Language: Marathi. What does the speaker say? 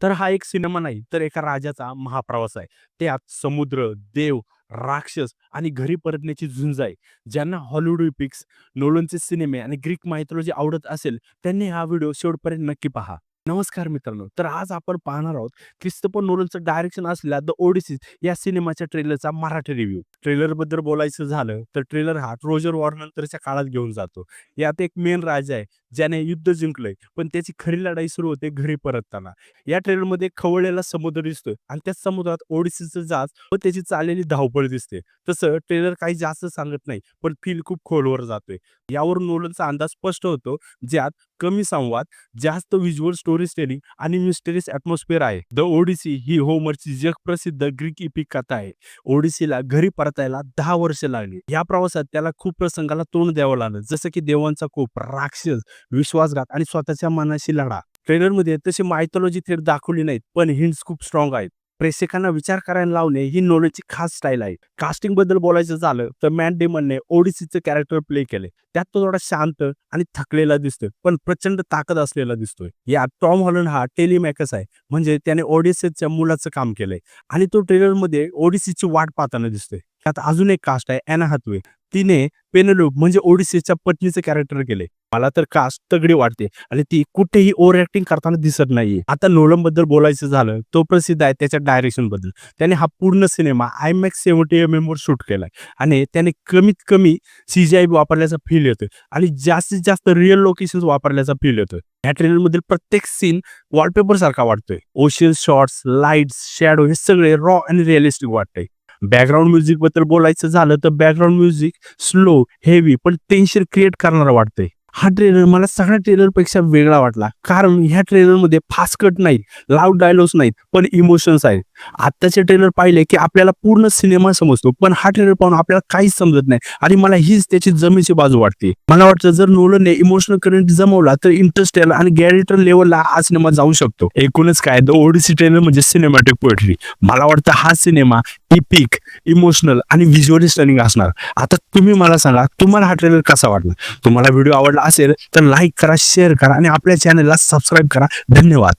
तर हा एक सिनेमा नाही, तर एका राजाचा महाप्रवास आहे. त्यात समुद्र, देव, राक्षस आणि घरी परतण्याची झुंज आहे. ज्यांना हॉलिवूड एपिक्स, नोलनचे सिनेमे आणि ग्रीक मायथॉलॉजी आवडत असेल, त्यांनी हा व्हिडिओ शेवटपर्यंत नक्की पहा. नमस्कार मित्रांनो. तर आज आपण पाहणार आहोत क्रिस्तोफर नोलनचं डायरेक्शन असलेल्या द ओडिसी या सिनेमाच्या ट्रेलरचा मराठी रिव्ह्यू. ट्रेलरबद्दल बोलायचं झालं, तर ट्रेलर हा ट्रोजर वॉर नंतरच्या काळात घेऊन जातो. यात एक मेन राजा आहे, ज्याने युद्ध जिंकलंय, पण त्याची खरी लढाई सुरू होते घरी परतताना. या ट्रेलरमध्ये खवळलेला समुद्र दिसतोय आणि त्या समुद्रात ओडिसीचं जहाज व त्याची चाललेली धावपळ दिसते. तसं ट्रेलर काही जास्त सांगत नाही, पण फील खूप खोलवर जातोय. यावरून नोलनचा अंदाज स्पष्ट होतो, ज्यात कमी संवाद, जास्त व्हिज्युअल स्टोरी टेलिंग आणि मिस्टेरियस ॲटमॉस्फिअर आहे. द ओडिसी ही होमरची जगप्रसिद्ध ग्रीक इपिक कथा आहे. ओडिसीला घरी परतायला 10 वर्ष लागली. या प्रवासात त्याला खूप प्रसंगाला तोंड द्यावं लागलं, जसं की देवांचा कोप, राक्षस, विश्वासघात आणि स्वतःच्या मनाशी लढा. ट्रेलरमध्ये तशी मायथॉलॉजी थेट दाखवली नाहीत, पण हिंट्स खूप स्ट्रॉंग आहेत. प्रेक्षकांना विचार करायला लावणे ही नोलनची खास स्टाईल आहे. कास्टिंग बद्दल बोलायचं झालं तर मॅट डेमनने ओडिसीचं कॅरेक्टर प्ले केले. त्यात तो थोडा शांत आणि थकलेला दिसतोय, पण प्रचंड ताकद असलेला दिसतोय. यात टॉम हॉलंड हा टेलिमॅकस आहे, म्हणजे त्याने ओडिसीच्या मुलाचं काम केलंय आणि तो ट्रेलरमध्ये ओडिसीची वाट पाहताना दिसतोय. त्यात अजून एक कास्ट आहे, ॲना हॅथवे. तिने पेनेलोप म्हणजे ओडिसीच्या पत्नीचं कॅरेक्टर केले. मला तर कास्ट तगडी वाटते आणि ती कुठेही ओव्हर ॲक्टिंग करताना दिसत नाहीये. आता नोलनबद्दल बोलायचं झालं, तो प्रसिद्ध आहे त्याच्या डायरेक्शन बद्दल. त्याने हा पूर्ण सिनेमा IMAX 70 mm वर शूट केलाय आणि त्याने कमीत कमी CGI वापरल्याचा फील येतोय आणि जास्तीत जास्त रिअल लोकेशन्स वापरल्याचा फील येतोय. या ट्रेलरमधील प्रत्येक सीन वॉलपेपर सारखा वाटतोय. ओशन शॉट्स, लाईट्स, शॅडो हे सगळे रॉ आणि रिअलिस्टिक वाटतंय. बॅकग्राऊंड म्युझिक बद्दल बोलायचं झालं तर बॅकग्राऊंड म्युझिक स्लो, हेवी पण टेन्शन क्रिएट करणारा वाटतंय. हा ट्रेलर मला सगळ्या ट्रेलरपेक्षा वेगळा वाटला, कारण ह्या ट्रेलरमध्ये फास्ट कट नाहीत, लाऊड डायलॉग्स नाहीत, पण इमोशन्स आहेत. आत्ताचे ट्रेलर पाहिले की आपल्याला पूर्ण सिनेमा समजतो, पण हा ट्रेलर पाहून आपल्याला काहीच समजत नाही आणि मला हीच त्याची जमेची बाजू वाटते. मला वाटतं जर नोलनने इमोशनल करंट जमवला तर इंटरस्टेलर आणि गॅरेटर लेवलला हा सिनेमा जाऊ शकतो. एकूणच काय, द ओडिसी ट्रेलर म्हणजे सिनेमॅटिक पोएट्री. मला वाटतं हा सिनेमा इपिक, इमोशनल आणि व्हिज्युअली स्टनिंग असणार. आता तुम्ही मला सांगा, तुम्हाला हा ट्रेलर कसा वाटला? तुम्हाला व्हिडिओ आवडला असेल तर लाईक करा, शेअर करा आणि आपल्या चॅनलला सबस्क्राईब करा. धन्यवाद.